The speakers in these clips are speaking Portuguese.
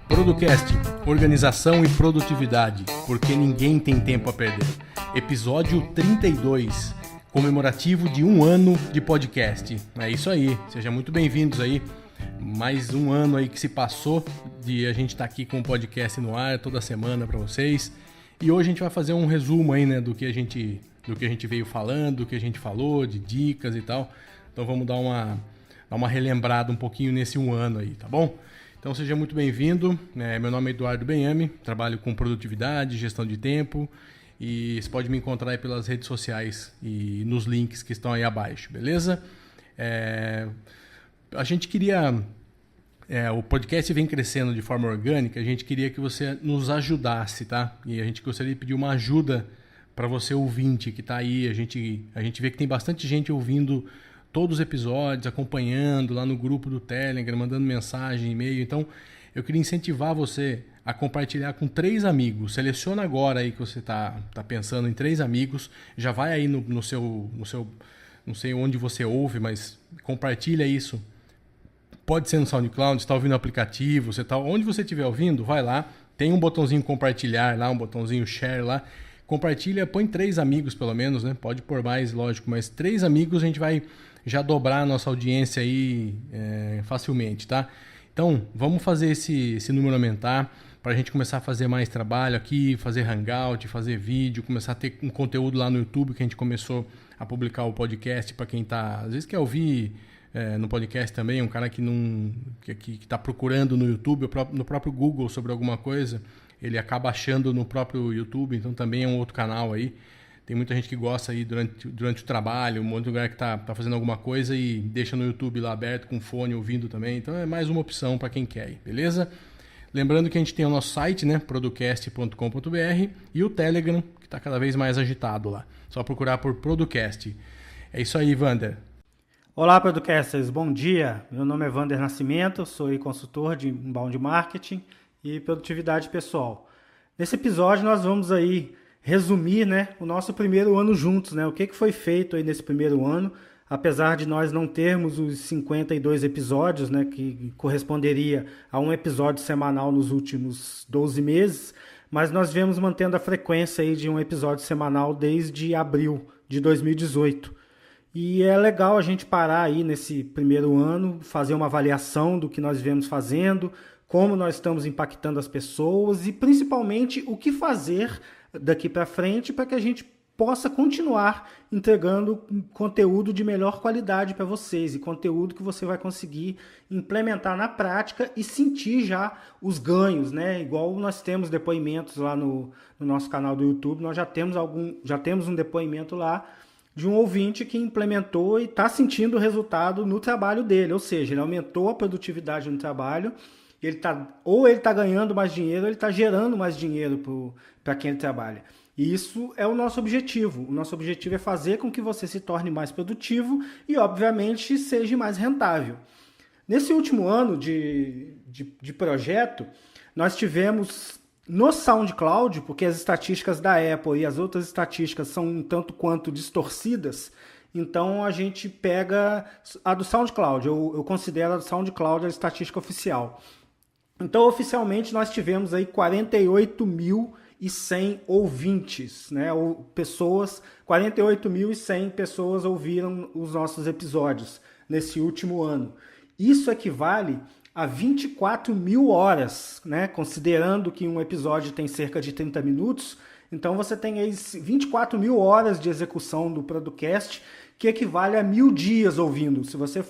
Producast, organização e produtividade, porque ninguém tem tempo a perder. Episódio 32, comemorativo de 1 ano de podcast. É isso aí, sejam muito bem-vindos aí. Mais um ano aí que se passou de a gente estar aqui com o podcast no ar toda semana para vocês. E hoje a gente vai fazer um resumo aí, né, do que a gente veio falando, do que a gente falou, de dicas e tal. Então vamos dar uma relembrada um pouquinho nesse 1 ano aí, tá bom? Então seja muito bem-vindo, meu nome é Eduardo Benhame, trabalho com produtividade, gestão de tempo e você pode me encontrar aí pelas redes sociais e nos links que estão aí abaixo, beleza? A gente queria, o podcast vem crescendo de forma orgânica, a gente queria que você nos ajudasse, tá? E a gente gostaria de pedir uma ajuda para você ouvinte que está aí, a gente vê que tem bastante gente ouvindo todos os episódios, acompanhando lá no grupo do Telegram, mandando mensagem, e-mail. Então, eu queria incentivar você a compartilhar com 3 amigos. Seleciona agora aí que você tá pensando em 3 amigos. Já vai aí no seu, não sei onde você ouve, mas compartilha isso. Pode ser no SoundCloud, você está ouvindo no aplicativo, onde você estiver ouvindo, vai lá. Tem um botãozinho compartilhar lá, um botãozinho share lá. Compartilha, põe 3 amigos pelo menos, né? Pode pôr mais, lógico, mas 3 amigos a gente vai já dobrar a nossa audiência aí facilmente, tá? Então, vamos fazer esse número aumentar para a gente começar a fazer mais trabalho aqui, fazer hangout, fazer vídeo, começar a ter um conteúdo lá no YouTube, que a gente começou a publicar o podcast para quem às vezes quer ouvir no podcast também, um cara que está procurando no YouTube, no próprio Google sobre alguma coisa, ele acaba achando no próprio YouTube, então também é um outro canal aí. Tem muita gente que gosta aí durante o trabalho, um monte de lugar que tá fazendo alguma coisa e deixa no YouTube lá aberto com fone ouvindo também. Então é mais uma opção para quem quer, beleza? Lembrando que a gente tem o nosso site, né, producast.com.br e o Telegram, que está cada vez mais agitado lá. Só procurar por Producast. É isso aí, Wander. Olá, Producasters, bom dia. Meu nome é Wander Nascimento, sou consultor de inbound marketing e produtividade pessoal. Nesse episódio nós vamos aí resumir, né, o nosso primeiro ano juntos, né? O que foi feito aí nesse primeiro ano, apesar de nós não termos os 52 episódios, né, que corresponderia a um episódio semanal nos últimos 12 meses, mas nós viemos mantendo a frequência aí de um episódio semanal desde abril de 2018. E é legal a gente parar aí nesse primeiro ano, fazer uma avaliação do que nós viemos fazendo, como nós estamos impactando as pessoas e principalmente o que fazer daqui para frente para que a gente possa continuar entregando conteúdo de melhor qualidade para vocês e conteúdo que você vai conseguir implementar na prática e sentir já os ganhos, né? Igual nós temos depoimentos lá no nosso canal do YouTube, nós já temos um depoimento lá de um ouvinte que implementou e está sentindo o resultado no trabalho dele, ou seja, ele aumentou a produtividade no trabalho. Ele está ganhando mais dinheiro, ou ele está gerando mais dinheiro para quem ele trabalha. E isso é o nosso objetivo. O nosso objetivo é fazer com que você se torne mais produtivo e, obviamente, seja mais rentável. Nesse último ano de projeto, nós tivemos no SoundCloud, porque as estatísticas da Apple e as outras estatísticas são um tanto quanto distorcidas, então a gente pega a do SoundCloud. Eu considero a do SoundCloud a estatística oficial. Então, oficialmente, nós tivemos aí 48.100 ouvintes, né? 48.100 pessoas ouviram os nossos episódios nesse último ano. Isso equivale a 24 mil horas, né? Considerando que um episódio tem cerca de 30 minutos, então você tem aí 24 mil horas de execução do podcast, que equivale a 1.000 dias ouvindo. Se você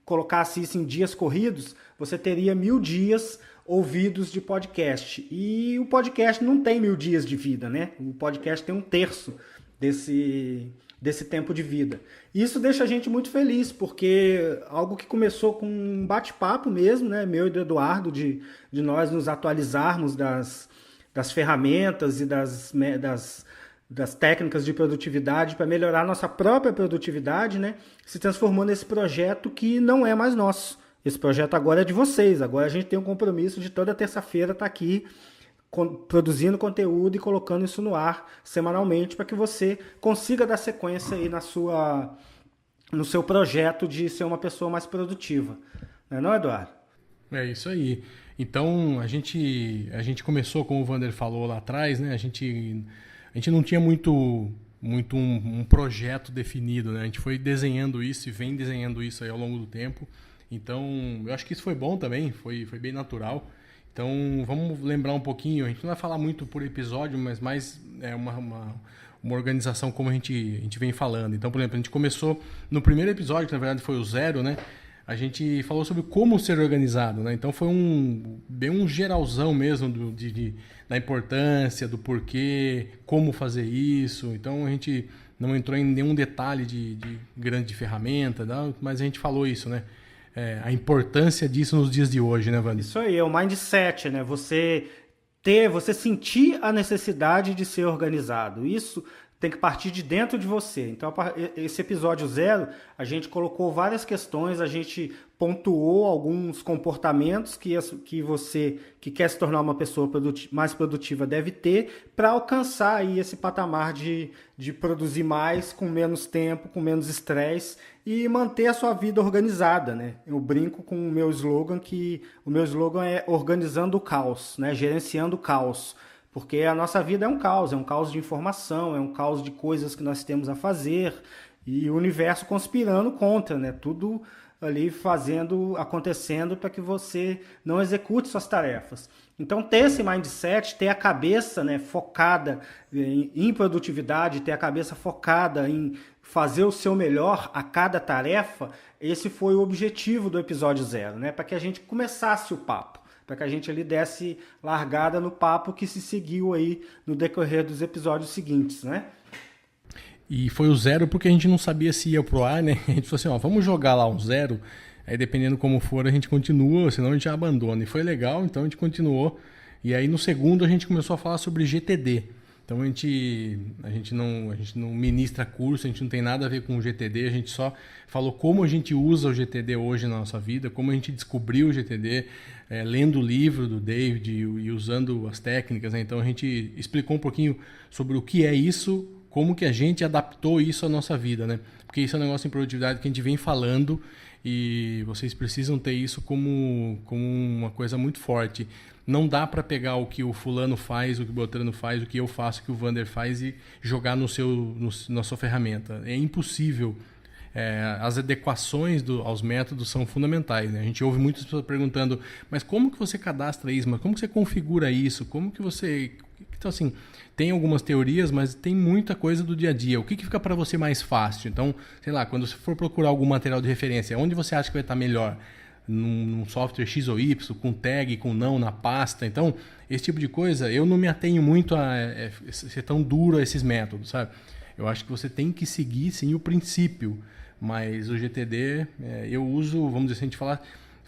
colocasse isso em dias corridos, você teria 1.000 dias ouvidos de podcast. E o podcast não tem 1.000 dias de vida, né? O podcast tem 1/3 desse tempo de vida. Isso deixa a gente muito feliz, porque algo que começou com um bate-papo mesmo, né? Meu e do Eduardo, de nós nos atualizarmos das ferramentas e das técnicas de produtividade para melhorar nossa própria produtividade, né, se transformou nesse projeto que não é mais nosso. Esse projeto agora é de vocês. Agora a gente tem um compromisso de toda terça-feira estar aqui produzindo conteúdo e colocando isso no ar semanalmente para que você consiga dar sequência aí no seu projeto de ser uma pessoa mais produtiva. Não, Eduardo? É isso aí. Então, a gente começou, como o Vander falou lá atrás, né? A gente não tinha muito um projeto definido, né? A gente foi desenhando isso e vem desenhando isso aí ao longo do tempo. Então, eu acho que isso foi bom também, foi bem natural. Então, vamos lembrar um pouquinho, a gente não vai falar muito por episódio, mas mais uma organização como a gente vem falando. Então, por exemplo, a gente começou no primeiro episódio, que na verdade foi o 0, né? A gente falou sobre como ser organizado, né? Então foi bem um geralzão mesmo da importância, do porquê, como fazer isso. Então a gente não entrou em nenhum detalhe de grande ferramenta, não, mas a gente falou isso, né? A importância disso nos dias de hoje, né, Wander? Isso aí, é o mindset, né? Você sentir a necessidade de ser organizado. Isso tem que partir de dentro de você. Então, esse episódio 0, a gente colocou várias questões, a gente pontuou alguns comportamentos que você que quer se tornar uma pessoa mais produtiva deve ter para alcançar aí esse patamar de produzir mais, com menos tempo, com menos estresse e manter a sua vida organizada, né? Eu brinco com o meu slogan, que o meu slogan é organizando o caos, né? Gerenciando o caos. Porque a nossa vida é um caos de informação, é um caos de coisas que nós temos a fazer e o universo conspirando contra, né? Tudo ali acontecendo para que você não execute suas tarefas. Então, ter esse mindset, ter a cabeça, né, focada em produtividade, ter a cabeça focada em fazer o seu melhor a cada tarefa, esse foi o objetivo do episódio 0, né? Para que a gente começasse o papo, para que a gente ali desse largada no papo que se seguiu aí no decorrer dos episódios seguintes, né? E foi o 0 porque a gente não sabia se ia pro ar, né? A gente falou assim, ó, vamos jogar lá um 0, aí dependendo como for a gente continua, senão a gente abandona. E foi legal, então a gente continuou. E aí no segundo a gente começou a falar sobre GTD. Então a gente não ministra curso, a gente não tem nada a ver com o GTD, a gente só falou como a gente usa o GTD hoje na nossa vida, como a gente descobriu o GTD, lendo o livro do David e usando as técnicas, né? Então a gente explicou um pouquinho sobre o que é isso, como que a gente adaptou isso à nossa vida, né? Porque isso é um negócio em produtividade que a gente vem falando e vocês precisam ter isso como uma coisa muito forte. Não dá para pegar o que o fulano faz, o que o Beltrano faz, o que eu faço, o que o Vander faz e jogar na sua ferramenta. É impossível. As adequações aos métodos são fundamentais, né? A gente ouve muitas pessoas perguntando, mas como que você cadastra isso? Mas como que você configura isso? Como que você... Então, assim, tem algumas teorias, mas tem muita coisa do dia a dia. O que fica para você mais fácil? Então, sei lá, quando você for procurar algum material de referência, onde você acha que vai estar melhor? Num software X ou Y, com tag, com não, na pasta. Então, esse tipo de coisa, eu não me atenho muito a ser tão duro a esses métodos, sabe? Eu acho que você tem que seguir, sim, o princípio. Mas o GTD, eu uso, vamos dizer, se a gente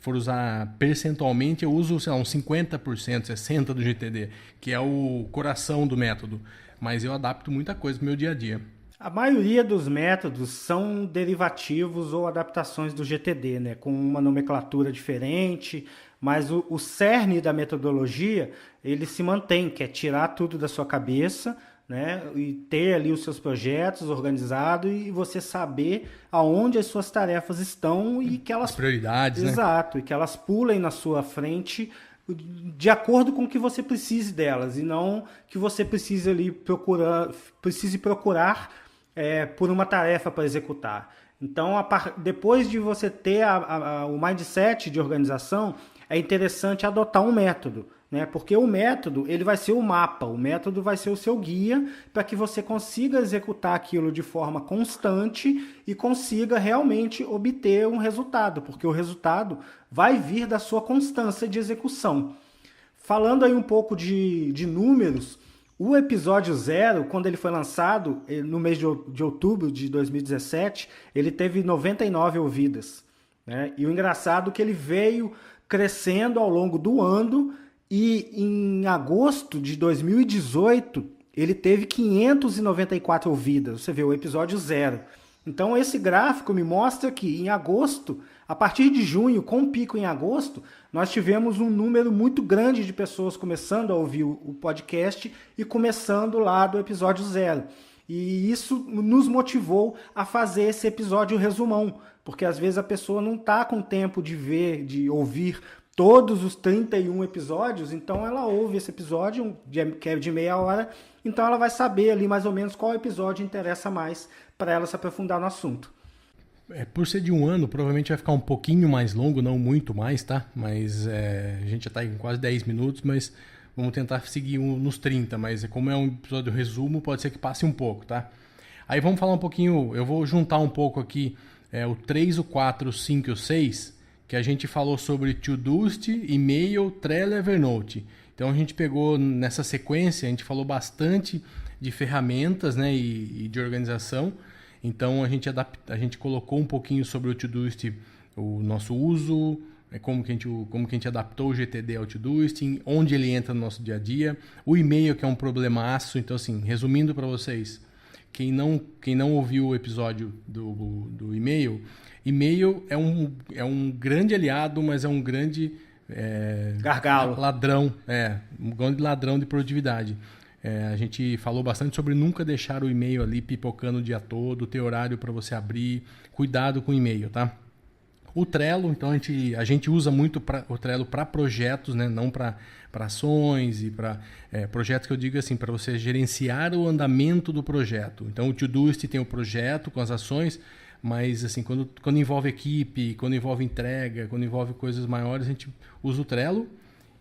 for usar percentualmente, eu uso, sei lá, uns 50%, 60% do GTD, que é o coração do método. Mas eu adapto muita coisa pro meu dia a dia. A maioria dos métodos são derivativos ou adaptações do GTD, né? Com uma nomenclatura diferente, mas o cerne da metodologia, ele se mantém, que é tirar tudo da sua cabeça, né? E ter ali os seus projetos organizados e você saber aonde as suas tarefas estão e que elas... As prioridades, Exato, né? E que elas pulem na sua frente de acordo com o que você precise delas e não que você precise procurar por uma tarefa para executar. Então, depois de você ter o mindset de organização, é interessante adotar um método, né? Porque o método ele vai ser o mapa, o método vai ser o seu guia para que você consiga executar aquilo de forma constante e consiga realmente obter um resultado, porque o resultado vai vir da sua constância de execução. Falando aí um pouco de números, o episódio 0, quando ele foi lançado, no mês de outubro de 2017, ele teve 99 ouvidas, né? E o engraçado é que ele veio crescendo ao longo do ano e em agosto de 2018 ele teve 594 ouvidas. Você vê o episódio 0. Então esse gráfico me mostra que em agosto, a partir de junho, com pico em agosto, nós tivemos um número muito grande de pessoas começando a ouvir o podcast e começando lá do episódio 0. E isso nos motivou a fazer esse episódio resumão, porque às vezes a pessoa não está com tempo de ver, de ouvir todos os 31 episódios, então ela ouve esse episódio, que é de meia hora, então ela vai saber ali mais ou menos qual episódio interessa mais para ela se aprofundar no assunto. Por ser de um ano, provavelmente vai ficar um pouquinho mais longo, não muito mais, tá? Mas a gente já está em quase 10 minutos, mas vamos tentar seguir nos 30, mas como é um episódio resumo, pode ser que passe um pouco, tá? Aí vamos falar um pouquinho, eu vou juntar um pouco aqui o 3, o 4, o 5 e o 6, que a gente falou sobre Todoist, e-mail, Trello e Evernote. Então a gente pegou nessa sequência, a gente falou bastante de ferramentas, né, e de organização. Então a gente colocou um pouquinho sobre o Todoist, o nosso uso, como que a gente adaptou o GTD ao Todoist, onde ele entra no nosso dia a dia. O e-mail, que é um problemaço. Então, assim, resumindo para vocês, quem não ouviu o episódio do e-mail, e-mail é um grande aliado, mas é um grande gargalo, ladrão, um grande ladrão de produtividade. A gente falou bastante sobre nunca deixar o e-mail ali pipocando o dia todo, ter horário para você abrir, cuidado com o e-mail, tá? O Trello, então a gente usa muito o Trello para projetos, né? Não para ações e para projetos que eu digo assim, para você gerenciar o andamento do projeto. Então o Todoist tem o projeto com as ações, mas assim, quando envolve equipe, quando envolve entrega, quando envolve coisas maiores, a gente usa o Trello.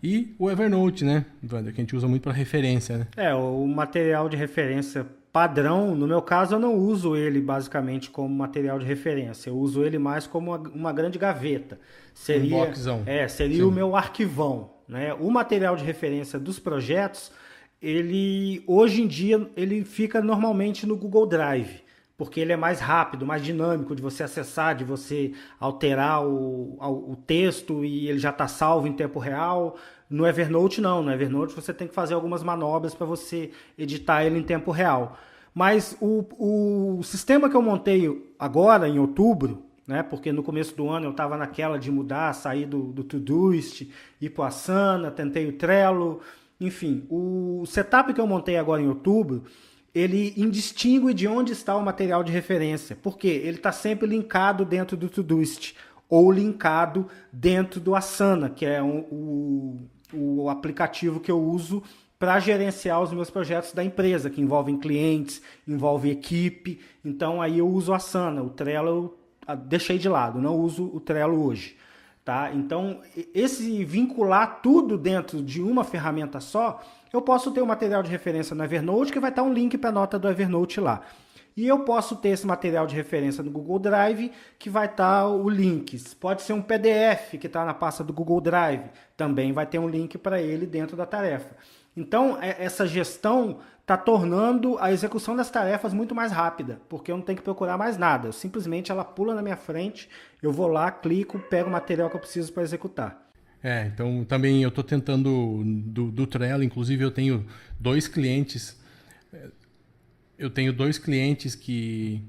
E o Evernote, né, Wander, que a gente usa muito para referência, né? O material de referência padrão, no meu caso eu não uso ele basicamente como material de referência, eu uso ele mais como uma grande gaveta. Seria, um boxão. Seria o meu arquivão, né? O material de referência dos projetos, ele hoje em dia ele fica normalmente no Google Drive, porque ele é mais rápido, mais dinâmico de você acessar, de você alterar o texto e ele já está salvo em tempo real. No Evernote não, no Evernote você tem que fazer algumas manobras para você editar ele em tempo real. Mas o sistema que eu montei agora, em outubro, né, porque no começo do ano eu estava naquela de mudar, sair do Todoist, ir para o Asana, tentei o Trello, enfim. O setup que eu montei agora em outubro, ele indistingue de onde está o material de referência, porque ele está sempre linkado dentro do Todoist ou linkado dentro do Asana, que é o aplicativo que eu uso para gerenciar os meus projetos da empresa, que envolvem clientes, envolve equipe. Então aí eu uso o Asana, o Trello eu deixei de lado, não uso o Trello hoje. Tá? Então esse vincular tudo dentro de uma ferramenta só, eu posso ter o material de referência no Evernote, que vai estar um link para a nota do Evernote lá. E eu posso ter esse material de referência no Google Drive, que vai estar o link. Pode ser um PDF que está na pasta do Google Drive. Também vai ter um link para ele dentro da tarefa. Então, essa gestão está tornando a execução das tarefas muito mais rápida, porque eu não tenho que procurar mais nada. Simplesmente ela pula na minha frente, eu vou lá, clico, pego o material que eu preciso para executar. Então também eu estou tentando do Trello, inclusive eu tenho dois clientes. Eu tenho dois clientes que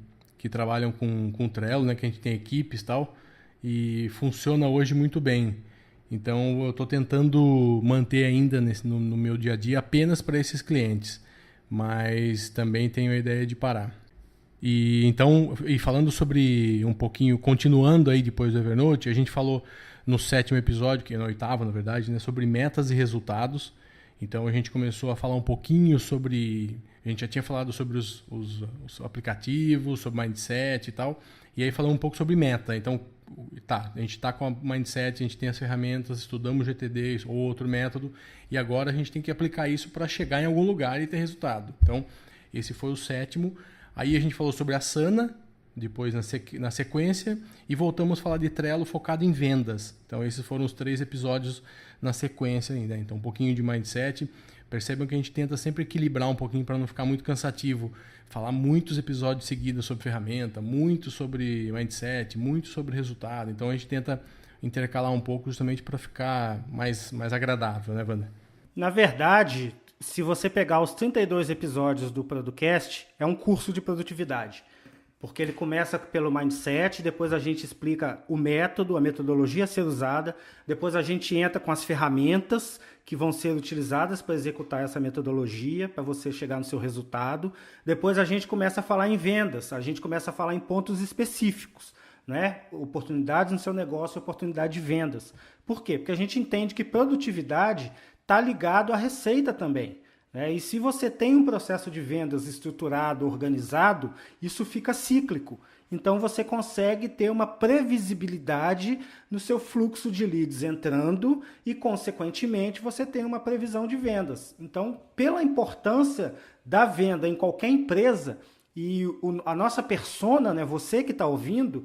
trabalham com Trello, né, que a gente tem equipes e tal, e funciona hoje muito bem. Então eu estou tentando manter ainda no meu dia a dia apenas para esses clientes, mas também tenho a ideia de parar. E falando sobre um pouquinho, continuando aí depois do Evernote, a gente falou no 7º episódio, que é no 8º, na verdade, né, sobre metas e resultados. Então a gente começou a falar um pouquinho sobre... A gente já tinha falado sobre os aplicativos, sobre mindset e tal. E aí falamos um pouco sobre meta. Então, a gente está com a mindset, a gente tem as ferramentas, estudamos GTD ou outro método. E agora a gente tem que aplicar isso para chegar em algum lugar e ter resultado. Então, esse foi o 7º. Aí a gente falou sobre Asana, depois na sequência, e voltamos a falar de Trello focado em vendas. Então esses foram os 3 episódios na sequência ainda. Então um pouquinho de mindset. Percebam que a gente tenta sempre equilibrar um pouquinho para não ficar muito cansativo. Falar muitos episódios seguidos sobre ferramenta, muito sobre mindset, muito sobre resultado. Então a gente tenta intercalar um pouco justamente para ficar mais agradável, né, Wander? Na verdade, se você pegar os 32 episódios do Producast, é um curso de produtividade. Porque ele começa pelo mindset, depois a gente explica o método, a metodologia a ser usada, depois a gente entra com as ferramentas que vão ser utilizadas para executar essa metodologia, para você chegar no seu resultado. Depois a gente começa a falar em vendas, a gente começa a falar em pontos específicos, né? Oportunidades no seu negócio, oportunidade de vendas. Por quê? Porque a gente entende que produtividade está ligado à receita também. E se você tem um processo de vendas estruturado, organizado, isso fica cíclico. Então você consegue ter uma previsibilidade no seu fluxo de leads entrando e, consequentemente, você tem uma previsão de vendas. Então, pela importância da venda em qualquer empresa e a nossa persona, né, você que está ouvindo,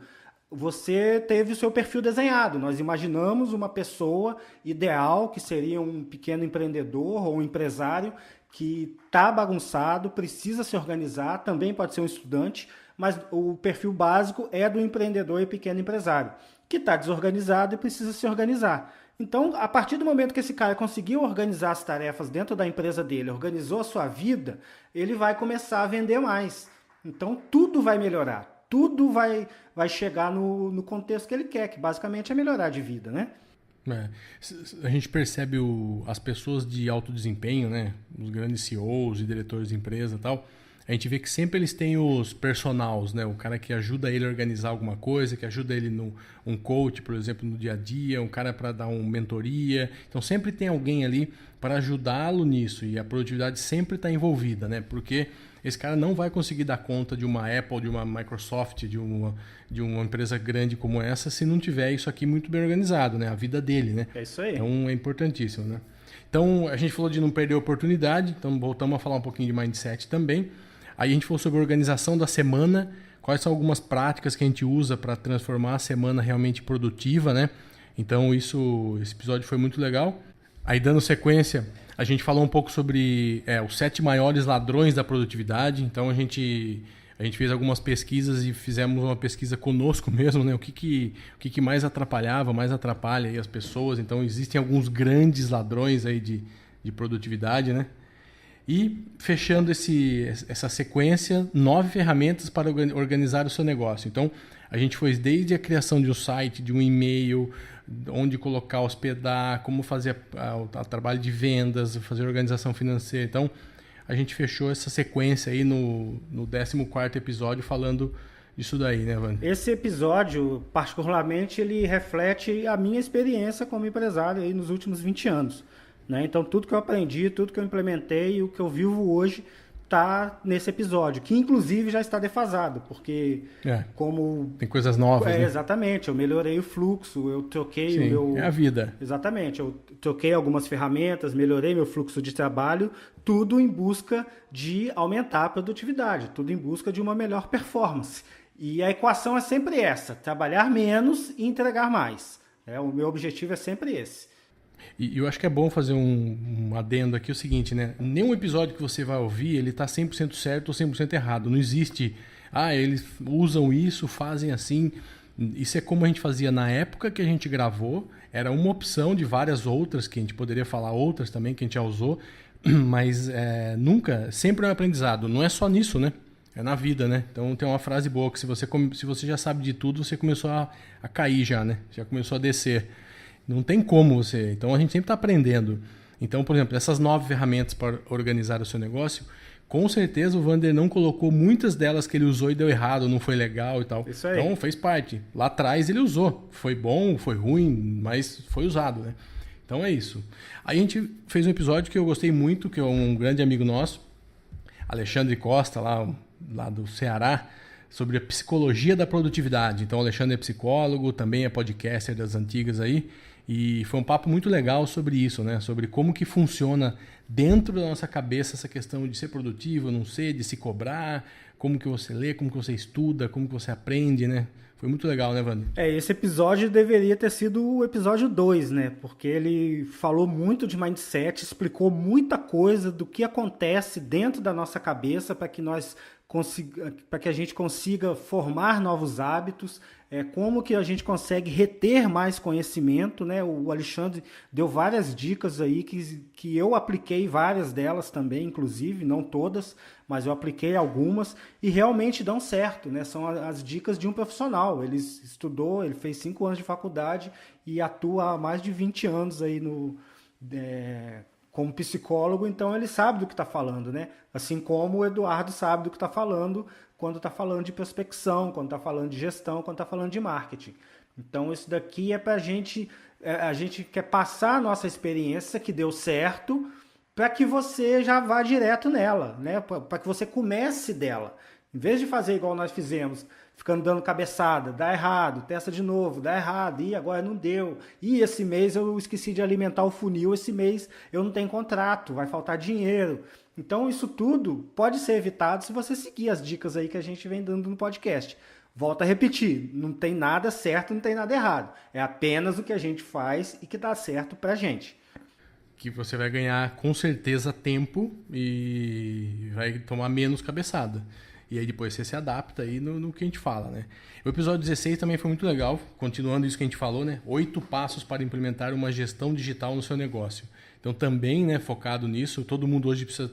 você teve o seu perfil desenhado. Nós imaginamos uma pessoa ideal, que seria um pequeno empreendedor ou um empresário que está bagunçado, precisa se organizar, também pode ser um estudante, mas o perfil básico é do empreendedor e pequeno empresário, que está desorganizado e precisa se organizar. Então, a partir do momento que esse cara conseguiu organizar as tarefas dentro da empresa dele, organizou a sua vida, ele vai começar a vender mais. Então, tudo vai melhorar. Tudo vai chegar no contexto que ele quer, que basicamente é melhorar de vida, né? A gente percebe as pessoas de alto desempenho, né? Os grandes CEOs e diretores de empresa e tal. A gente vê que sempre eles têm os personals, né? O cara que ajuda ele a organizar alguma coisa, que ajuda ele um coach, por exemplo, no dia a dia, um cara para dar uma mentoria. Então sempre tem alguém ali para ajudá-lo nisso e a produtividade sempre está envolvida, né? Porque esse cara não vai conseguir dar conta de uma Apple, de uma Microsoft, de uma empresa grande como essa se não tiver isso aqui muito bem organizado, né? A vida dele, né? É isso aí. Então é importantíssimo, né? Então a gente falou de não perder a oportunidade, então voltamos a falar um pouquinho de mindset também. Aí a gente falou sobre a organização da semana, quais são algumas práticas que a gente usa para transformar a semana realmente produtiva, né? Então esse episódio foi muito legal. Aí dando sequência, a gente falou um pouco sobre os 7 maiores ladrões da produtividade. Então a gente fez algumas pesquisas e fizemos uma pesquisa conosco mesmo, né? O que mais atrapalhava, mais atrapalha aí as pessoas. Então existem alguns grandes ladrões aí de produtividade, né? E fechando essa sequência, 9 ferramentas para organizar o seu negócio. Então, a gente foi desde a criação de um site, de um e-mail, onde colocar, hospedar, como fazer o trabalho de vendas, fazer organização financeira. Então, a gente fechou essa sequência aí no 14º episódio falando disso daí, né, Wander? Esse episódio, particularmente, ele reflete a minha experiência como empresário aí nos últimos 20 anos. Né? Então, tudo que eu aprendi, tudo que eu implementei e o que eu vivo hoje está nesse episódio, que inclusive já está defasado, porque como... Tem coisas novas, né? Exatamente, eu melhorei o fluxo, eu troquei o meu... É a vida. Exatamente, eu troquei algumas ferramentas, melhorei meu fluxo de trabalho, tudo em busca de aumentar a produtividade, tudo em busca de uma melhor performance. E a equação é sempre essa, trabalhar menos e entregar mais. O meu objetivo é sempre esse. E eu acho que é bom fazer um adendo aqui, o seguinte, né? Nenhum episódio que você vai ouvir, ele está 100% certo ou 100% errado. Não existe, eles usam isso, fazem assim. Isso é como a gente fazia na época que a gente gravou. Era uma opção de várias outras, que a gente poderia falar outras também, que a gente já usou. Mas nunca, sempre é um aprendizado. Não é só nisso, né? É na vida, né? Então tem uma frase boa, que se você já sabe de tudo, você começou a cair já, né? Já começou a descer. Não tem como você... Então, a gente sempre está aprendendo. Então, por exemplo, essas 9 ferramentas para organizar o seu negócio, com certeza o Wander não colocou muitas delas que ele usou e deu errado, não foi legal e tal. Isso aí. Então, fez parte. Lá atrás ele usou. Foi bom, foi ruim, mas foi usado, né? Então, é isso. Aí a gente fez um episódio que eu gostei muito, que é um grande amigo nosso, Alexandre Costa, lá do Ceará, sobre a psicologia da produtividade. Então, o Alexandre é psicólogo, também é podcaster das antigas aí. E foi um papo muito legal sobre isso, né? Sobre como que funciona dentro da nossa cabeça essa questão de ser produtivo, não ser, de se cobrar, como que você lê, como que você estuda, como que você aprende, né? Foi muito legal, né, Wander? Esse episódio deveria ter sido o episódio 2, né? Porque ele falou muito de mindset, explicou muita coisa do que acontece dentro da nossa cabeça para que a gente consiga formar novos hábitos, como que a gente consegue reter mais conhecimento, né? O Alexandre deu várias dicas aí que eu apliquei várias delas também, inclusive, não todas, mas eu apliquei algumas e realmente dão certo, né? São as dicas de um profissional. Ele estudou, ele fez 5 anos de faculdade e atua há mais de 20 anos aí como psicólogo, então ele sabe do que está falando, né? Assim como o Eduardo sabe do que está falando quando está falando de prospecção, quando está falando de gestão, quando está falando de marketing. Então isso daqui é para a gente quer passar a nossa experiência que deu certo para que você já vá direto nela, né? Para que você comece dela. Em vez de fazer igual nós fizemos, ficando dando cabeçada, dá errado, testa de novo, dá errado, e agora não deu. E esse mês eu esqueci de alimentar o funil, esse mês eu não tenho contrato, vai faltar dinheiro. Então isso tudo pode ser evitado se você seguir as dicas aí que a gente vem dando no podcast. Volto a repetir, não tem nada certo, não tem nada errado. É apenas o que a gente faz e que dá certo pra gente. Que você vai ganhar com certeza tempo e vai tomar menos cabeçada. E aí depois você se adapta aí no que a gente fala, né? O episódio 16 também foi muito legal, continuando isso que a gente falou, né? 8 passos para implementar uma gestão digital no seu negócio. Então também, né, focado nisso, todo mundo hoje precisa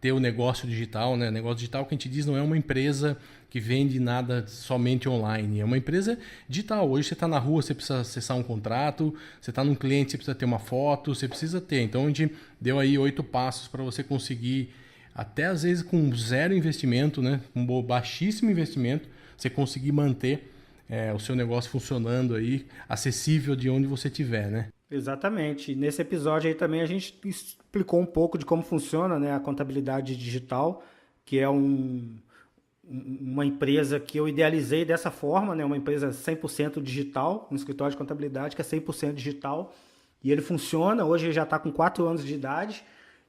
ter o negócio digital, né? Negócio digital que a gente diz não é uma empresa que vende nada somente online, é uma empresa digital. Hoje você está na rua, você precisa acessar um contrato, você está num cliente, você precisa ter uma foto, você precisa ter. Então a gente deu aí 8 passos para você conseguir, até às vezes com zero investimento, né? Com baixíssimo investimento, você conseguir manter o seu negócio funcionando aí, acessível de onde você estiver, né? Exatamente. Nesse episódio aí também a gente explicou um pouco de como funciona, né, a contabilidade digital, que é uma empresa que eu idealizei dessa forma, né, uma empresa 100% digital, um escritório de contabilidade que é 100% digital, e ele funciona, hoje ele já está com 4 anos de idade,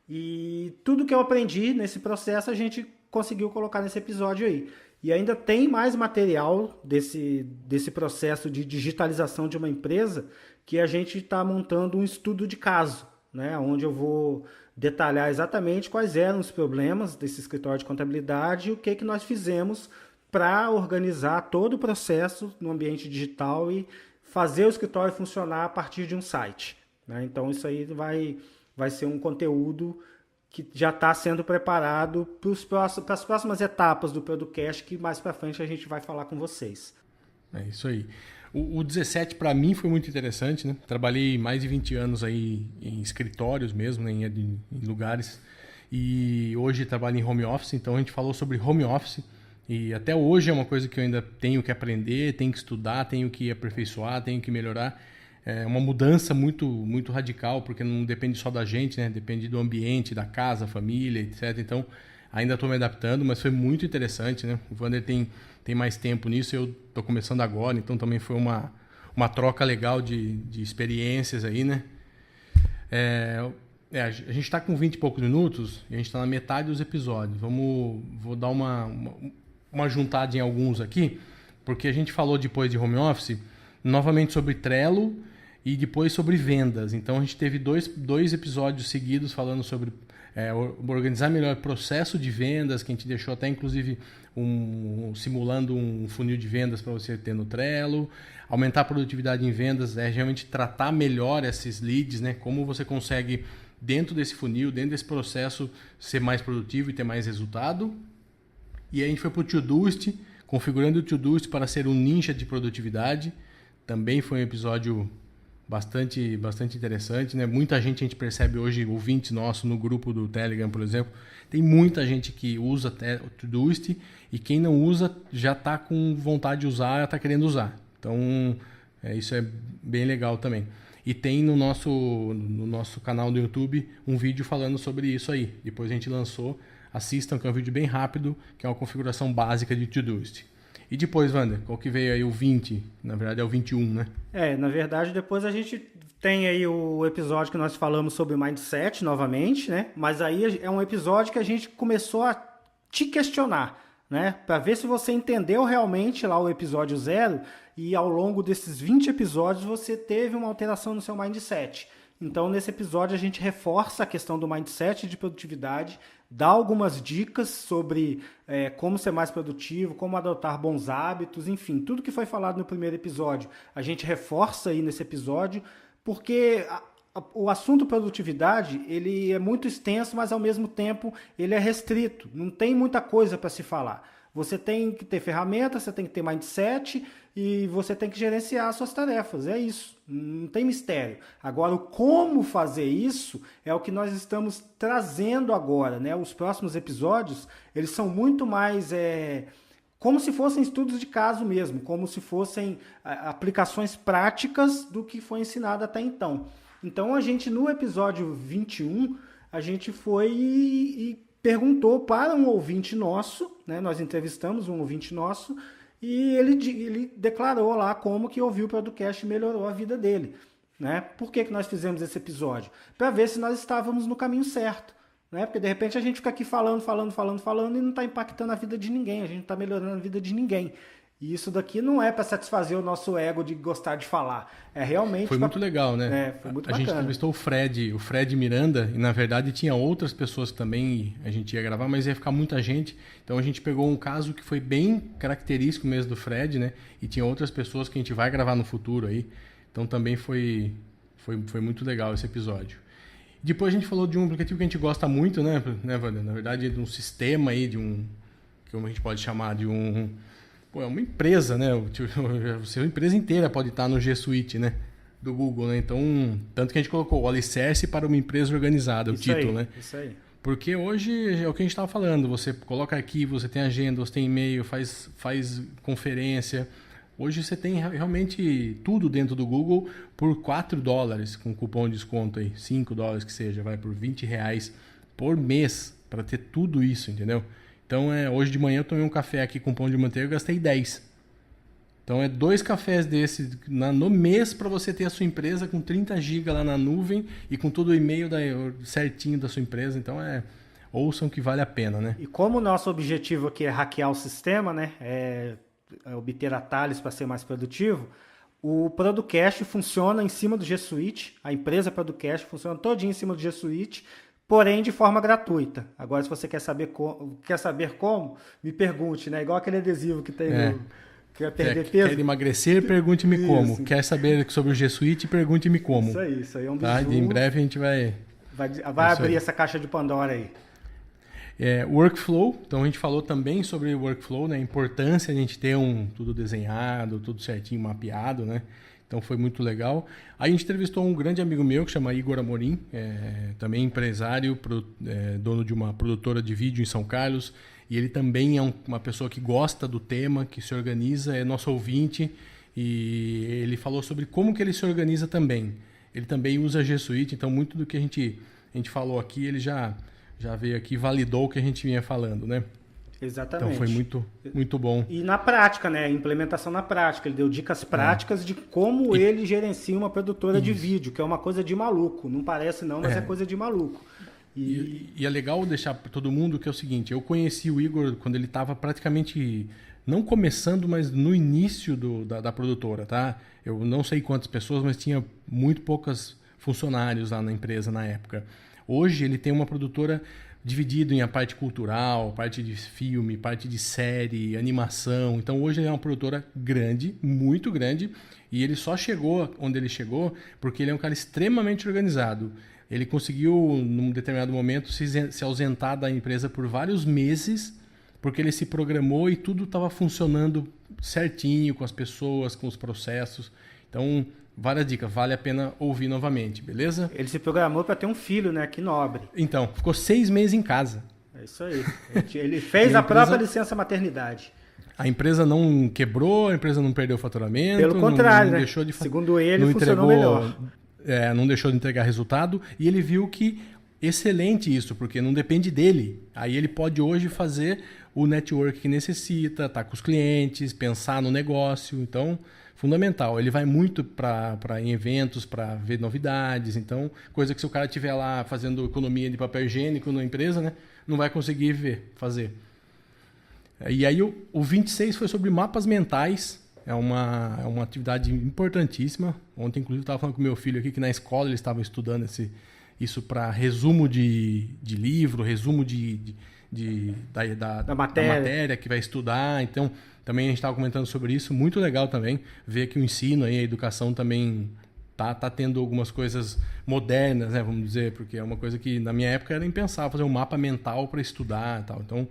e tudo que eu aprendi nesse processo a gente conseguiu colocar nesse episódio aí. E ainda tem mais material desse processo de digitalização de uma empresa que a gente está montando um estudo de caso, né, onde eu vou detalhar exatamente quais eram os problemas desse escritório de contabilidade e o que nós fizemos para organizar todo o processo no ambiente digital e fazer o escritório funcionar a partir de um site, né? Então isso aí vai ser um conteúdo que já está sendo preparado para as próximas etapas do podcast, que mais para frente a gente vai falar com vocês. É isso aí. O 17 para mim foi muito interessante, né? Trabalhei mais de 20 anos aí em escritórios mesmo, né? em lugares, e hoje trabalho em home office, então a gente falou sobre home office, e até hoje é uma coisa que eu ainda tenho que aprender, tenho que estudar, tenho que aperfeiçoar, tenho que melhorar. É uma mudança muito, muito radical, porque não depende só da gente, né? Depende do ambiente, da casa, família, etc. Então, ainda estou me adaptando, mas foi muito interessante, né? O Wander tem mais tempo nisso, eu estou começando agora, então também foi uma troca legal de experiências aí, né? A gente está com 20 e poucos minutos e a gente está na metade dos episódios. Vou dar uma juntada em alguns aqui, porque a gente falou depois de home office, novamente sobre Trello e depois sobre vendas. Então a gente teve dois episódios seguidos falando sobre organizar melhor o processo de vendas, que a gente deixou até inclusive simulando um funil de vendas para você ter no Trello. Aumentar a produtividade em vendas é realmente tratar melhor esses leads, né? Como você consegue, dentro desse funil, dentro desse processo, ser mais produtivo e ter mais resultado. E aí a gente foi para o Todoist, configurando o Todoist para ser um ninja de produtividade. Também foi um episódio bastante interessante, né? Muita gente, a gente percebe hoje, ouvintes nossos no grupo do Telegram, por exemplo, tem muita gente que usa o Todoist e quem não usa já está com vontade de usar, já está querendo usar. Então, isso é bem legal também. E tem no nosso canal do YouTube um vídeo falando sobre isso aí. Depois a gente lançou, assistam, que é um vídeo bem rápido, que é uma configuração básica de Todoist. E depois, Wander, qual que veio aí o 20? Na verdade é o 21, né? Na verdade depois a gente tem aí o episódio que nós falamos sobre Mindset novamente, né? Mas aí é um episódio que a gente começou a te questionar. né? Para ver se você entendeu realmente lá o episódio 0 e ao longo desses 20 episódios você teve uma alteração no seu mindset. Então, nesse episódio, a gente reforça a questão do mindset de produtividade, dá algumas dicas sobre como ser mais produtivo, como adotar bons hábitos, enfim, tudo que foi falado no primeiro episódio, a gente reforça aí nesse episódio, porque o assunto produtividade, ele é muito extenso, mas ao mesmo tempo ele é restrito, não tem muita coisa para se falar. Você tem que ter ferramentas, você tem que ter mindset e você tem que gerenciar as suas tarefas. É isso, não tem mistério. Agora, o como fazer isso é o que nós estamos trazendo agora, né? Os próximos episódios, eles são muito mais como se fossem estudos de caso mesmo, como se fossem aplicações práticas do que foi ensinado até então. Então, a gente, no episódio 21, a gente foi e perguntou para um ouvinte nosso, né? Nós entrevistamos um ouvinte nosso e ele declarou lá como que ouviu o podcast e melhorou a vida dele, né? Por que nós fizemos esse episódio? Para ver se nós estávamos no caminho certo, né? Porque de repente a gente fica aqui falando e não está impactando a vida de ninguém, a gente não está melhorando a vida de ninguém. E isso daqui não é para satisfazer o nosso ego de gostar de falar. É realmente... Foi muito legal, né? Foi muito bacana. A gente entrevistou o Fred Miranda, e na verdade tinha outras pessoas que também a gente ia gravar, mas ia ficar muita gente. Então a gente pegou um caso que foi bem característico mesmo do Fred, né? E tinha outras pessoas que a gente vai gravar no futuro aí. Então também foi muito legal esse episódio. Depois a gente falou de um aplicativo que a gente gosta muito, né, Wander? Na verdade, de um sistema aí, que a gente pode chamar de um... Pô, é uma empresa, né? A sua empresa inteira pode estar no G Suite, né? Do Google, né? Então, tanto que a gente colocou o alicerce para uma empresa organizada, o título, né? Isso aí. Porque hoje é o que a gente estava falando, você coloca arquivo, você tem agenda, você tem e-mail, faz conferência. Hoje você tem realmente tudo dentro do Google por $4, com cupom de desconto aí, $5 que seja, vai por R$20 por mês para ter tudo isso, entendeu? Então, hoje de manhã eu tomei um café aqui com pão de manteiga e gastei 10. Então, 2 cafés desses no mês para você ter a sua empresa com 30 GB lá na nuvem e com todo o e-mail certinho da sua empresa. Então, ouçam que vale a pena, né? E como o nosso objetivo aqui é hackear o sistema, né? Obter atalhos para ser mais produtivo, o Producast funciona em cima do G Suite, a empresa Producast funciona todinha em cima do G Suite, porém de forma gratuita. Agora, se você quer saber como, me pergunte, né? Igual aquele adesivo que tem no... Quer perder peso? Quer emagrecer? Pergunte-me como. Isso. Quer saber sobre o G Suite? Pergunte-me como. Isso aí é um bizu. Tá? Em breve a gente vai abrir essa caixa de Pandora aí. Workflow. Então a gente falou também sobre o workflow, né? A importância de a gente ter tudo desenhado, tudo certinho, mapeado, né? Então foi muito legal. Aí a gente entrevistou um grande amigo meu que chama Igor Amorim, também empresário, dono de uma produtora de vídeo em São Carlos. E ele também é uma pessoa que gosta do tema, que se organiza, é nosso ouvinte. E ele falou sobre como que ele se organiza também. Ele também usa G Suite, então muito do que a gente falou aqui, ele já veio aqui e validou o que a gente vinha falando, né? Exatamente. Então foi muito, muito bom. E na prática, né? Implementação na prática. Ele deu dicas práticas de como ele gerencia uma produtora de vídeo, que é uma coisa de maluco. Não parece não, mas é coisa de maluco. E é legal deixar para todo mundo que é o seguinte, eu conheci o Igor quando ele estava praticamente, não começando, mas no início da produtora, tá? Eu não sei quantas pessoas, mas tinha muito poucos funcionários lá na empresa na época. Hoje ele tem uma produtora dividido em a parte cultural, parte de filme, parte de série, animação. Então hoje ele é uma produtora grande, muito grande, e ele só chegou onde ele chegou porque ele é um cara extremamente organizado. Ele conseguiu, num determinado momento, se ausentar da empresa por vários meses, porque ele se programou e tudo estava funcionando certinho com as pessoas, com os processos. Então, várias dicas, vale a pena ouvir novamente, beleza? Ele se programou para ter um filho, né? Que nobre. Então, ficou 6 meses em casa. É isso aí. Ele fez a própria licença maternidade. A empresa não quebrou, a empresa não perdeu o faturamento. Pelo contrário, não né? Deixou de Segundo ele, não funcionou melhor. Não deixou de entregar resultado. E ele viu que excelente isso, porque não depende dele. Aí ele pode hoje fazer o network que necessita, estar com os clientes, pensar no negócio. Então, fundamental. Ele vai muito em eventos para ver novidades. Então, coisa que se o cara estiver lá fazendo economia de papel higiênico na empresa, né, não vai conseguir fazer. E aí o 26 foi sobre mapas mentais. É uma atividade importantíssima. Ontem, inclusive, eu estava falando com meu filho aqui que na escola eles estavam estudando isso para resumo de livro, resumo da matéria que vai estudar. Então, também a gente estava comentando sobre isso. Muito legal também ver que o ensino, aí, a educação também tá tendo algumas coisas modernas, né, vamos dizer, porque é uma coisa que na minha época era impensável fazer um mapa mental para estudar e tal. Então,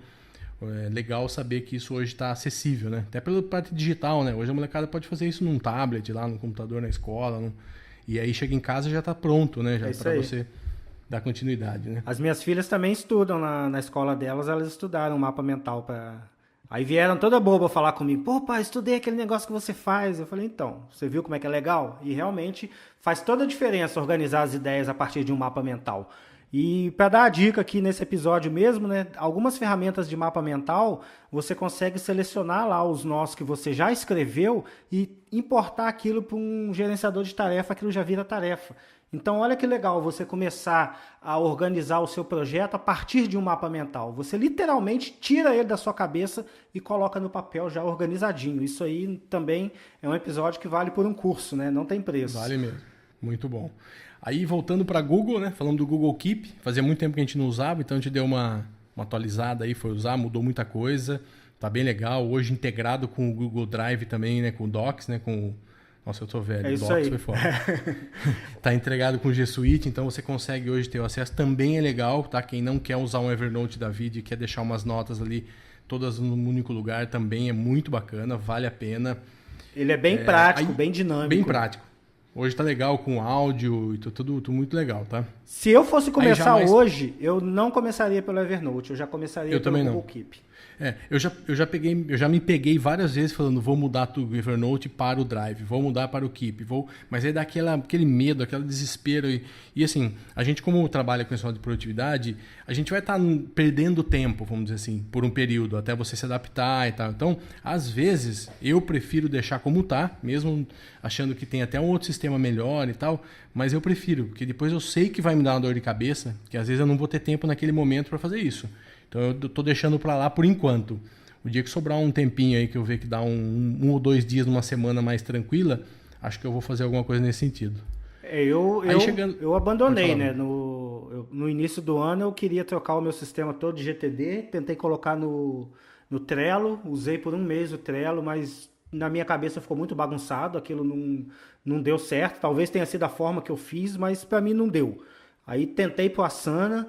é legal saber que isso hoje está acessível, né? Até pela parte digital, né? Hoje a molecada pode fazer isso num tablet, lá no computador, na escola. E aí chega em casa e já está pronto, né? Já para você dar continuidade, né? As minhas filhas também estudam na escola delas, elas estudaram mapa mental para... Aí vieram toda boba falar comigo, pô, pai, estudei aquele negócio que você faz. Eu falei, então, você viu como é que é legal? E realmente faz toda a diferença organizar as ideias a partir de um mapa mental. E para dar a dica aqui nesse episódio mesmo, né, algumas ferramentas de mapa mental, você consegue selecionar lá os nós que você já escreveu e importar aquilo para um gerenciador de tarefa, aquilo já vira tarefa. Então, olha que legal você começar a organizar o seu projeto a partir de um mapa mental. Você literalmente tira ele da sua cabeça e coloca no papel já organizadinho. Isso aí também é um episódio que vale por um curso, né? Não tem preço. Vale mesmo. Muito bom. Aí, voltando para Google, né? Falando do Google Keep, fazia muito tempo que a gente não usava, então a gente deu uma atualizada aí, foi usar, mudou muita coisa. Tá bem legal. Hoje integrado com o Google Drive também, né? Com o Docs, né? Nossa, eu tô velho. É isso Docs aí. foi foda. Tá entregado com o G Suite, então você consegue hoje ter o acesso. Também é legal, tá? Quem não quer usar um Evernote da vida e quer deixar umas notas ali, todas no único lugar, também é muito bacana, vale a pena. Ele é bem prático, bem dinâmico. Bem prático. Hoje tá legal com áudio e tudo muito legal, tá? Se eu fosse começar hoje, eu não começaria pelo Evernote, eu já começaria pelo Google Keep. Eu já me peguei várias vezes falando, vou mudar do Evernote para o Drive, vou mudar para o Keep, mas aí dá aquele medo, aquele desespero. E assim, a gente como trabalha com esse de produtividade, a gente vai estar perdendo tempo, vamos dizer assim, por um período, até você se adaptar e tal. Então, às vezes, eu prefiro deixar como tá, mesmo achando que tem até um outro sistema melhor e tal, mas eu prefiro, porque depois eu sei que vai me dar uma dor de cabeça, que às vezes eu não vou ter tempo naquele momento para fazer isso. Então eu tô deixando para lá por enquanto. O dia que sobrar um tempinho aí que eu ver que dá um ou 2 dias numa semana mais tranquila, acho que eu vou fazer alguma coisa nesse sentido. Eu abandonei, né? No início do ano eu queria trocar o meu sistema todo de GTD, tentei colocar no Trello, usei por um mês o Trello, mas na minha cabeça ficou muito bagunçado, aquilo não deu certo. Talvez tenha sido a forma que eu fiz, mas para mim não deu. Aí tentei pro Asana.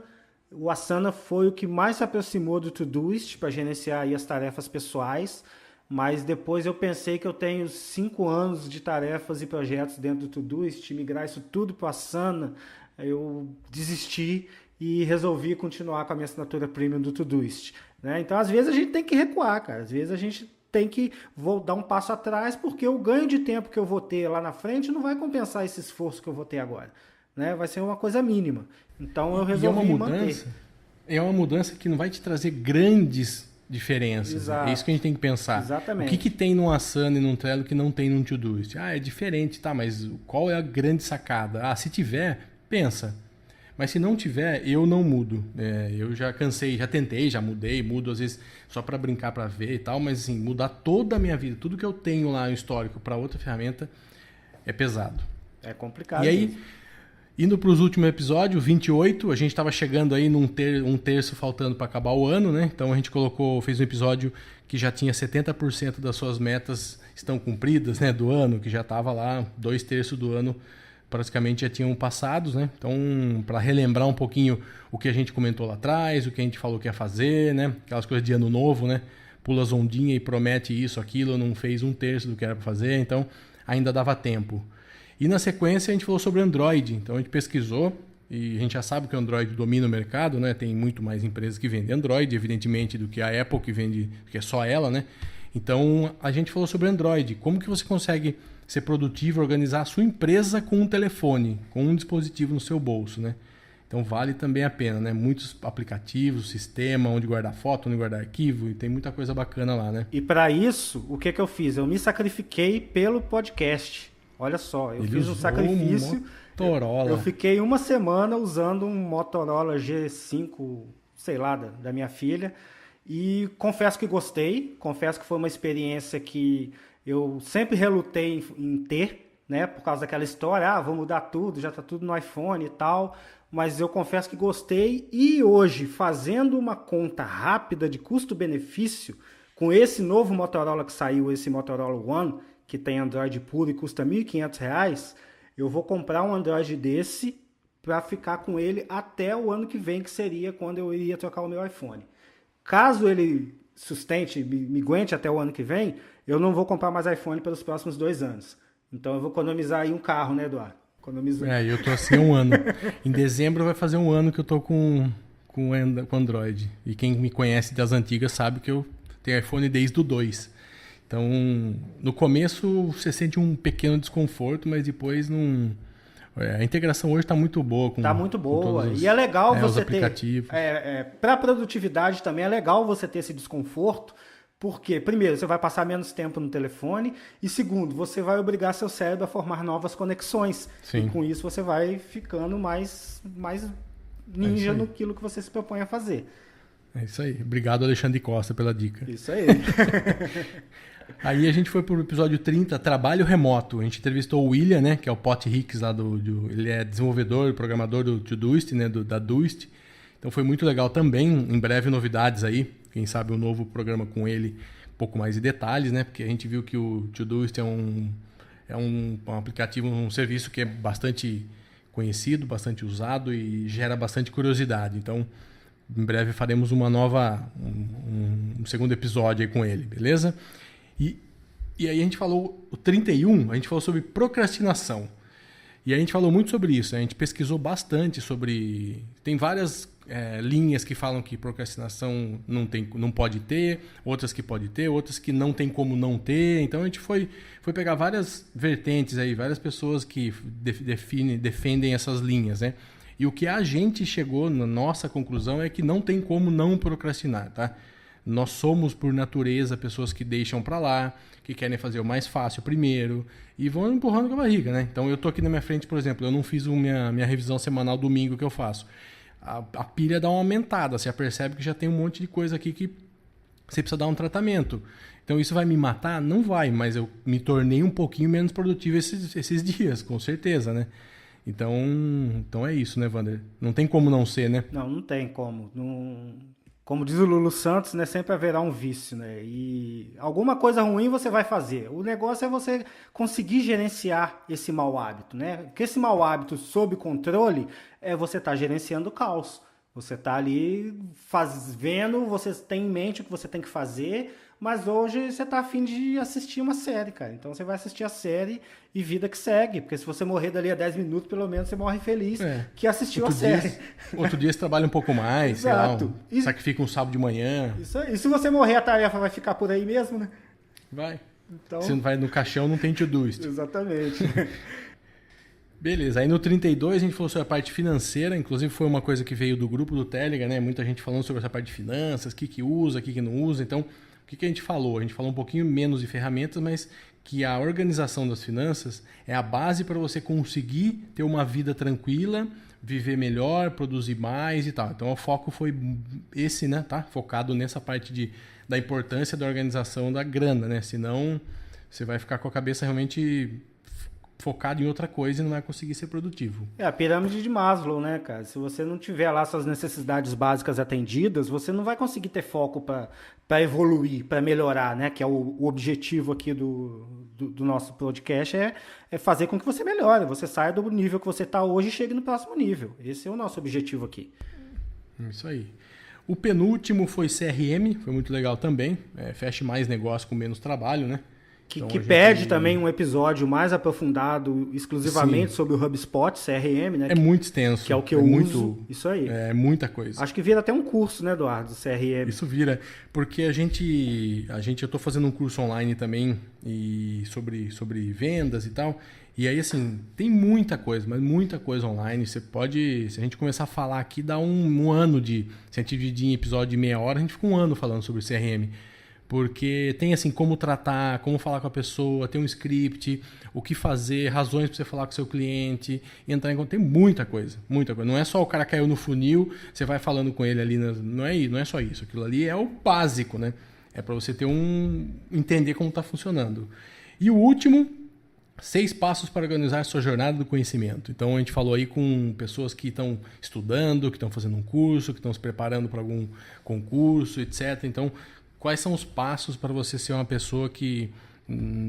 O Asana foi o que mais se aproximou do Todoist para gerenciar aí as tarefas pessoais, mas depois eu pensei que eu tenho 5 anos de tarefas e projetos dentro do Todoist, migrar isso tudo para o Asana, eu desisti e resolvi continuar com a minha assinatura premium do Todoist, né? Então, às vezes a gente tem que recuar, cara. Às vezes a gente tem que dar um passo atrás, porque o ganho de tempo que eu vou ter lá na frente não vai compensar esse esforço que eu vou ter agora, né? Vai ser uma coisa mínima. Então eu resolvi manter. É uma mudança que não vai te trazer grandes diferenças. Exato. É isso que a gente tem que pensar. Exatamente. O que tem num Asana e num Trello que não tem num Todoist? É diferente, tá, mas qual é a grande sacada? Se tiver, pensa. Mas se não tiver, eu não mudo. Eu já cansei, já tentei, já mudo às vezes só para brincar, para ver e tal, mas assim, mudar toda a minha vida, tudo que eu tenho lá no histórico para outra ferramenta é pesado. É complicado. E aí, indo para os últimos episódios, 28, a gente estava chegando aí um terço faltando para acabar o ano, né? Então a gente fez um episódio que já tinha 70% das suas metas estão cumpridas, né? Do ano, que já estava lá, 2/3 do ano praticamente já tinham passados, né? Então, para relembrar um pouquinho o que a gente comentou lá atrás, o que a gente falou que ia fazer, né? Aquelas coisas de ano novo, né? Pula as ondinhas e promete isso, aquilo, não fez 1/3 do que era para fazer, então ainda dava tempo. E na sequência a gente falou sobre Android, então a gente pesquisou e a gente já sabe que o Android domina o mercado, né? Tem muito mais empresas que vendem Android, evidentemente, do que a Apple que vende, que é só ela, né? Então a gente falou sobre Android, como que você consegue ser produtivo, organizar a sua empresa com um telefone, com um dispositivo no seu bolso, né? Então vale também a pena, né? Muitos aplicativos, sistema, onde guardar foto, onde guardar arquivo, e tem muita coisa bacana lá, né? E para isso, o que eu fiz? Eu me sacrifiquei pelo podcast. Olha só, eu fiz um sacrifício. Motorola. Eu fiquei uma semana usando um Motorola G5, sei lá, da minha filha. E confesso que gostei, confesso que foi uma experiência que eu sempre relutei em ter, né? Por causa daquela história, vou mudar tudo, já está tudo no iPhone e tal. Mas eu confesso que gostei e hoje, fazendo uma conta rápida de custo-benefício, com esse novo Motorola que saiu, esse Motorola One, que tem Android puro e custa R$ 1.500, eu vou comprar um Android desse para ficar com ele até o ano que vem, que seria quando eu iria trocar o meu iPhone. Caso ele sustente, me aguente até o ano que vem, eu não vou comprar mais iPhone pelos próximos 2 anos. Então eu vou economizar aí um carro, né, Eduardo? Eu tô assim há um ano. Em dezembro vai fazer um ano que eu tô com Android. E quem me conhece das antigas sabe que eu tenho iPhone desde o 2. Então, no começo você sente um pequeno desconforto, mas depois não... A integração hoje está muito boa. Está muito boa. E é legal você ter... Para produtividade também é legal você ter esse desconforto, porque, primeiro, você vai passar menos tempo no telefone e, segundo, você vai obrigar seu cérebro a formar novas conexões. Sim. E com isso você vai ficando mais ninja naquilo que você se propõe a fazer. É isso aí. Obrigado, Alexandre Costa, pela dica. Isso aí. Aí a gente foi pro episódio 30, Trabalho Remoto. A gente entrevistou o William, né, que é o Pot Hicks lá ele é desenvolvedor, programador do Todoist, né, da Doist. Então foi muito legal também. Em breve novidades aí. Quem sabe um novo programa com ele, um pouco mais de detalhes, né? Porque a gente viu que o Todoist é um aplicativo, um serviço que é bastante conhecido, bastante usado e gera bastante curiosidade. Então, em breve faremos um segundo episódio aí com ele, beleza? E aí a gente falou, o 31, a gente falou sobre procrastinação. E a gente falou muito sobre isso, né? A gente pesquisou bastante sobre... Tem várias linhas que falam que procrastinação não pode ter, outras que pode ter, outras que não tem como não ter. Então a gente foi pegar várias vertentes aí, várias pessoas que defendem essas linhas, né? E o que a gente chegou na nossa conclusão é que não tem como não procrastinar, tá? Nós somos, por natureza, pessoas que deixam para lá, que querem fazer o mais fácil primeiro e vão empurrando com a barriga, né? Então eu tô aqui na minha frente, por exemplo, eu não fiz minha revisão semanal domingo que eu faço. A pilha dá uma aumentada, você já percebe que já tem um monte de coisa aqui que você precisa dar um tratamento. Então isso vai me matar? Não vai, mas eu me tornei um pouquinho menos produtivo esses dias, com certeza, né? Então é isso, né, Wander? Não tem como não ser, né? Não tem como. Como diz o Lulu Santos, né, sempre haverá um vício, né? E alguma coisa ruim você vai fazer. O negócio é você conseguir gerenciar esse mau hábito, né? Porque esse mau hábito sob controle é você estar gerenciando o caos. Você está ali vendo, você tem em mente o que você tem que fazer, mas hoje você está a fim de assistir uma série, cara. Então você vai assistir a série e vida que segue. Porque se você morrer dali a 10 minutos, pelo menos você morre feliz que assistiu a série. Outro dia você trabalha um pouco mais, Exato. Sei lá, sacrifica um sábado de manhã. Isso aí. E se você morrer, a tarefa vai ficar por aí mesmo, né? Vai. Então... Você não vai no caixão, não tem Todoist. Exatamente. Beleza, aí no 32 a gente falou sobre a parte financeira, inclusive foi uma coisa que veio do grupo do Telegram, né? Muita gente falando sobre essa parte de finanças, o que usa, o que não usa. Então, o que a gente falou? A gente falou um pouquinho menos de ferramentas, mas que a organização das finanças é a base para você conseguir ter uma vida tranquila, viver melhor, produzir mais e tal. Então, o foco foi esse, né? Tá? Focado nessa parte da importância da organização da grana, né? Senão, você vai ficar com a cabeça realmente... focado em outra coisa e não vai conseguir ser produtivo. É a pirâmide de Maslow, né, cara? Se você não tiver lá suas necessidades básicas atendidas, você não vai conseguir ter foco para evoluir, para melhorar, né? Que é o objetivo aqui do nosso podcast, é fazer com que você melhore. Você saia do nível que você está hoje e chegue no próximo nível. Esse é o nosso objetivo aqui. Isso aí. O penúltimo foi CRM, foi muito legal também. Feche mais negócio com menos trabalho, né? Que pede também um episódio mais aprofundado exclusivamente sobre o HubSpot, CRM, né? É muito extenso. Que é o que eu uso. Isso aí. É muita coisa. Acho que vira até um curso, né, Eduardo, CRM. Isso vira, porque eu estou fazendo um curso online também sobre vendas e tal. E aí, assim, tem muita coisa, mas muita coisa online. Você pode, se a gente começar a falar aqui, dá um ano se a gente dividir em episódio de meia hora, a gente fica um ano falando sobre CRM. porque tem assim como tratar, como falar com a pessoa, tem um script, o que fazer, razões para você falar com o seu cliente, entrar em contato, tem muita coisa. Não é só o cara caiu no funil, você vai falando com ele ali, não é só isso, aquilo ali é o básico, né? É para você ter entender como está funcionando. E o último, 6 passos para organizar a sua jornada do conhecimento. Então a gente falou aí com pessoas que estão estudando, que estão fazendo um curso, que estão se preparando para algum concurso, etc. Então, quais são os passos para você ser uma pessoa que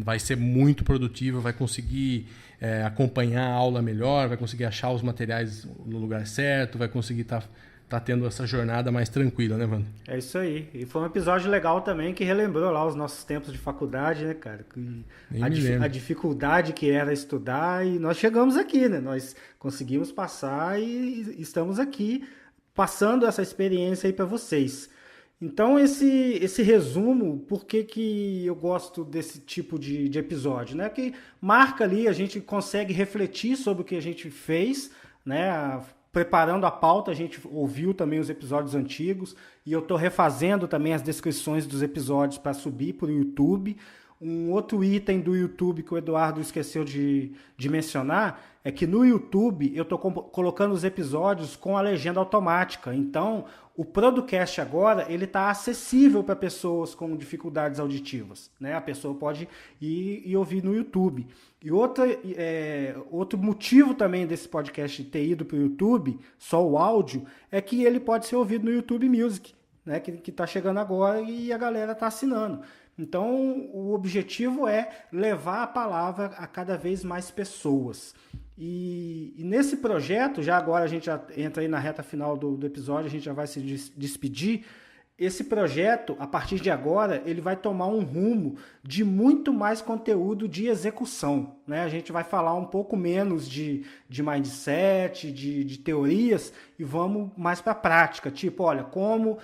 vai ser muito produtiva, vai conseguir acompanhar a aula melhor, vai conseguir achar os materiais no lugar certo, vai conseguir estar tendo essa jornada mais tranquila, né, Wander? É isso aí. E foi um episódio legal também que relembrou lá os nossos tempos de faculdade, né, cara? A dificuldade que era estudar, e nós chegamos aqui, né? Nós conseguimos passar e estamos aqui passando essa experiência aí para vocês. Então, esse resumo, por que eu gosto desse tipo de episódio, né? Que marca ali, a gente consegue refletir sobre o que a gente fez, né? Preparando a pauta, a gente ouviu também os episódios antigos e eu estou refazendo também as descrições dos episódios para subir para o YouTube. Um outro item do YouTube que o Eduardo esqueceu de mencionar é que no YouTube eu estou colocando os episódios com a legenda automática. Então, o Producast agora ele está acessível para pessoas com dificuldades auditivas, né? A pessoa pode ir e ouvir no YouTube. E outro motivo também desse podcast ter ido para o YouTube, só o áudio, é que ele pode ser ouvido no YouTube Music, né? Que está chegando agora e a galera está assinando. Então, o objetivo é levar a palavra a cada vez mais pessoas. E nesse projeto, já agora a gente já entra aí na reta final do episódio, a gente já vai se despedir. Esse projeto, a partir de agora, ele vai tomar um rumo de muito mais conteúdo de execução, né? A gente vai falar um pouco menos de mindset, de teorias, e vamos mais para a prática. Tipo, olha, como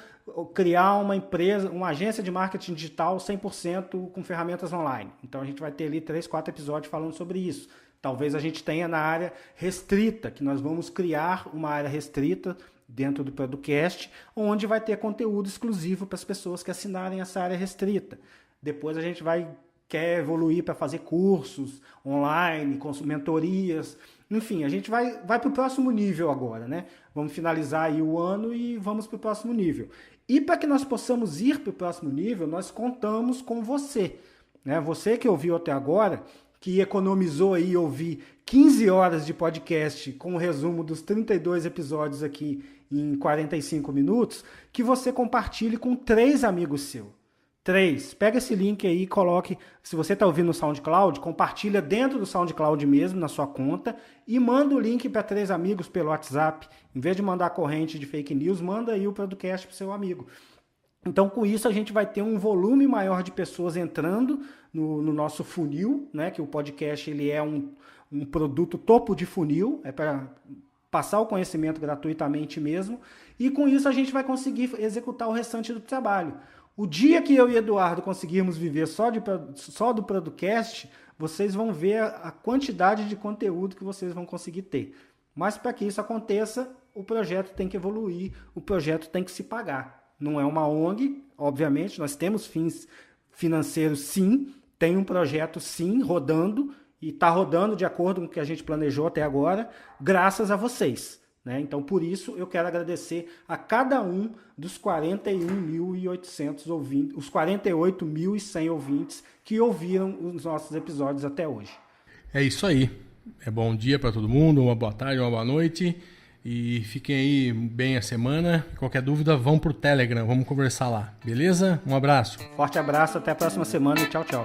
criar uma empresa, uma agência de marketing digital 100% com ferramentas online. Então a gente vai ter ali 3, 4 episódios falando sobre isso. Talvez a gente tenha na área restrita, que nós vamos criar uma área restrita dentro do Producast, onde vai ter conteúdo exclusivo para as pessoas que assinarem essa área restrita. Depois a gente quer evoluir para fazer cursos online, com mentorias, enfim, a gente vai para o próximo nível agora, né? Vamos finalizar aí o ano e vamos para o próximo nível. E para que nós possamos ir para o próximo nível, nós contamos com você, né? Você que ouviu até agora, que economizou aí ouvir 15 horas de podcast com o resumo dos 32 episódios aqui em 45 minutos, que você compartilhe com 3 amigos seus. 3. Pega esse link aí e coloque, se você está ouvindo no SoundCloud, compartilha dentro do SoundCloud mesmo, na sua conta, e manda o link para 3 amigos pelo WhatsApp. Em vez de mandar corrente de fake news, manda aí o podcast para o seu amigo. Então, com isso, a gente vai ter um volume maior de pessoas entrando no nosso funil, né? Que o podcast ele é um produto topo de funil, é para passar o conhecimento gratuitamente mesmo, e com isso a gente vai conseguir executar o restante do trabalho. O dia que eu e Eduardo conseguirmos viver só do Producast, vocês vão ver a quantidade de conteúdo que vocês vão conseguir ter. Mas para que isso aconteça, o projeto tem que evoluir, o projeto tem que se pagar. Não é uma ONG, obviamente, nós temos fins financeiros sim, tem um projeto sim rodando, e está rodando de acordo com o que a gente planejou até agora, graças a vocês, né? Então, por isso, eu quero agradecer a cada um dos 41.800 ouvintes, os 48.100 ouvintes que ouviram os nossos episódios até hoje. É isso aí. É bom dia para todo mundo, uma boa tarde, uma boa noite. E fiquem aí bem a semana. Qualquer dúvida, vão pro Telegram, vamos conversar lá. Beleza? Um abraço. Forte abraço, até a próxima semana e tchau, tchau.